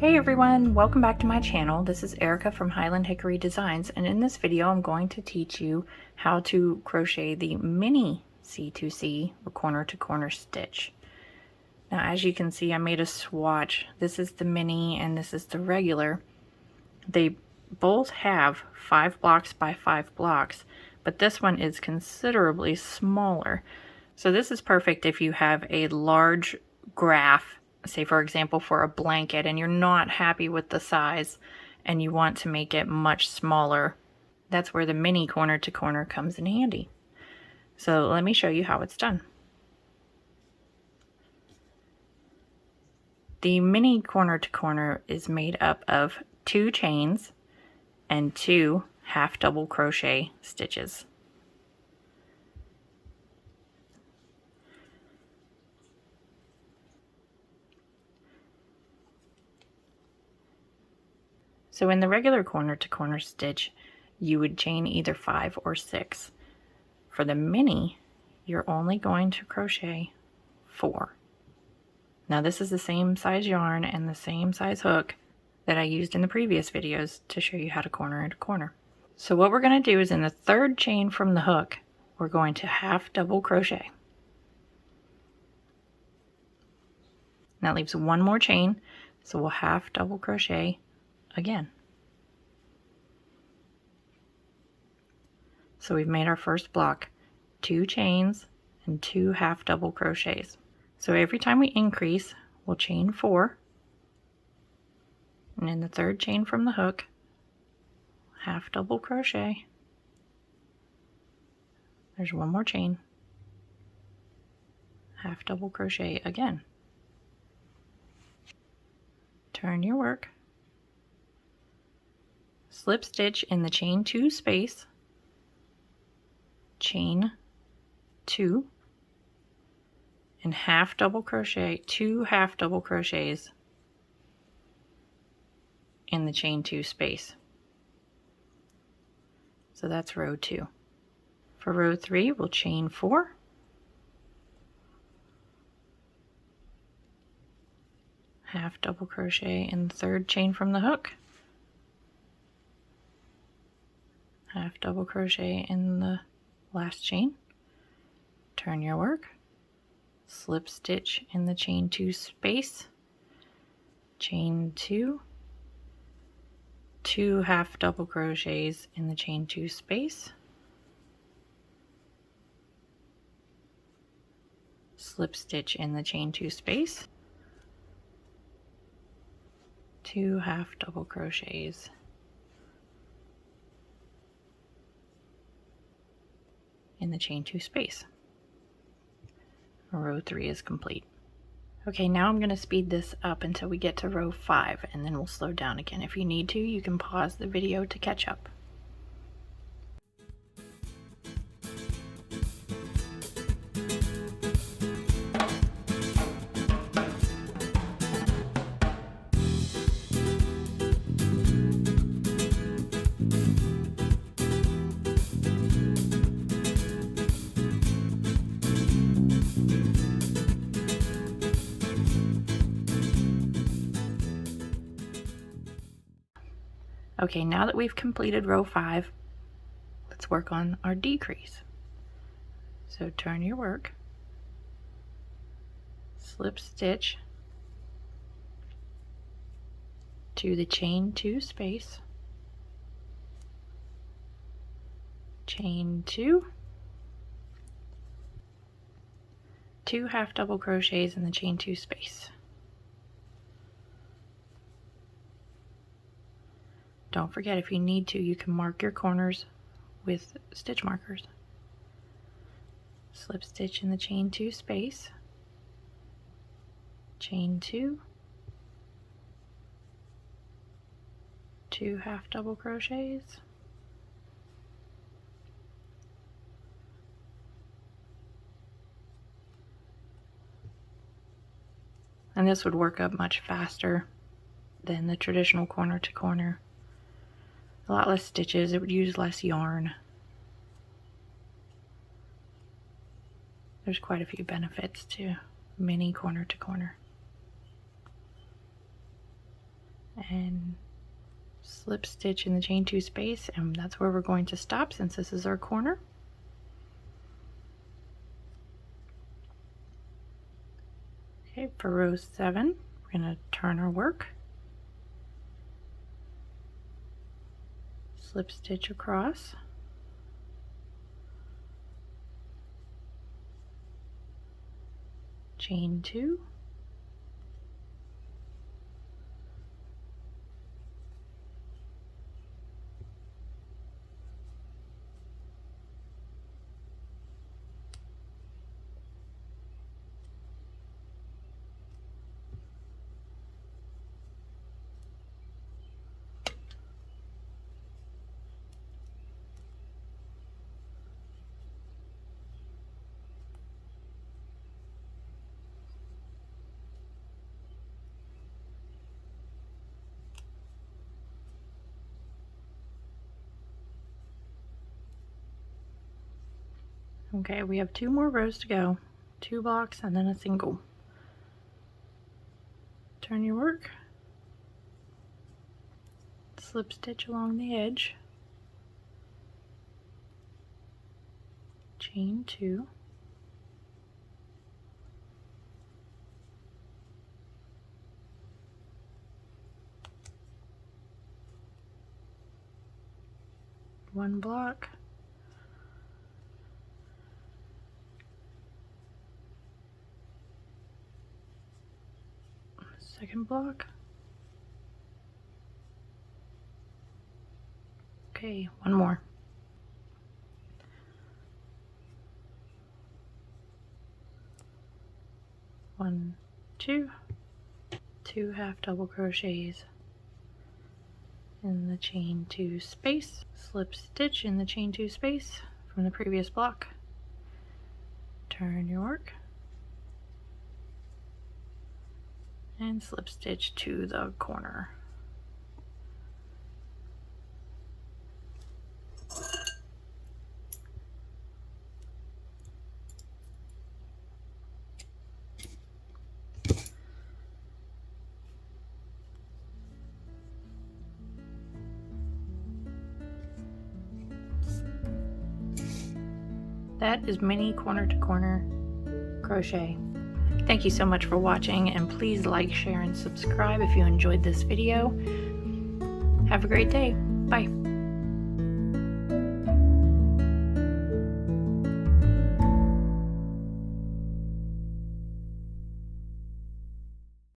Hey everyone, welcome back to my channel. This is Erica from Highland Hickory Designs, and in this video I'm going to teach you how to crochet the Mini C2C or corner to corner stitch. Now as you can see, I made a swatch. This is the mini and this is the regular. They both have 5 blocks by 5 blocks, but this one is considerably smaller. So this is perfect if you have a large graph, say for example for a blanket, and you're not happy with the size and you want to make it much smaller. That's where the mini corner to corner comes in handy. So let me show you how it's done. The mini corner to corner is made up of 2 chains and 2 half double crochet stitches. So in the regular corner to corner stitch, you would chain either 5 or 6. For the mini, you're only going to crochet 4. Now this is the same size yarn and the same size hook that I used in the previous videos to show you how to corner into corner. So what we're going to do is in the 3rd chain from the hook, we're going to half double crochet. That leaves 1 more chain, so we'll half double crochet again. So we've made our first block, 2 chains and 2 half double crochets. So every time we increase, we'll chain 4, and in the 3rd chain from the hook, half double crochet. There's 1 more chain, half double crochet again. Turn your work, slip stitch in the chain 2 space, chain 2, and half double crochet, 2 half double crochets in the chain 2 space. So that's row 2. For row 3, we'll chain 4, half double crochet in the 3rd chain from the hook, half double crochet in the last chain, turn your work, slip stitch in the chain 2 space, chain 2, 2 half double crochets in the chain 2 space, slip stitch in the chain 2 space, 2 half double crochets in the chain 2 space. Row 3 is complete. Okay, now I'm going to speed this up until we get to row 5, and then we'll slow down again. If you need to, you can pause the video to catch up. Okay, now that we've completed row 5, let's work on our decrease. So turn your work, slip stitch to the chain 2 space, chain 2, 2 half double crochets in the chain 2 space. Don't forget, if you need to, you can mark your corners with stitch markers. Slip stitch in the chain 2 space, chain 2, 2 half double crochets, and this would work up much faster than the traditional corner to corner. A lot less stitches, it would use less yarn. There's quite a few benefits to mini corner to corner. and slip stitch in the chain 2 space, and that's where we're going to stop since this is our corner. Okay, for row 7, we're going to turn our work, slip stitch across, chain 2, okay, we have 2 more rows to go, 2 blocks and then a single. Turn your work, slip stitch along the edge, chain 2, one block, second block, okay, one more, one, two, 2 half double crochets in the chain 2 space, slip stitch in the chain 2 space from the previous block, turn your work, and slip stitch to the corner. That is mini corner to corner crochet. Thank you so much for watching, and please like, share, and subscribe if you enjoyed this video. Have a great day. Bye.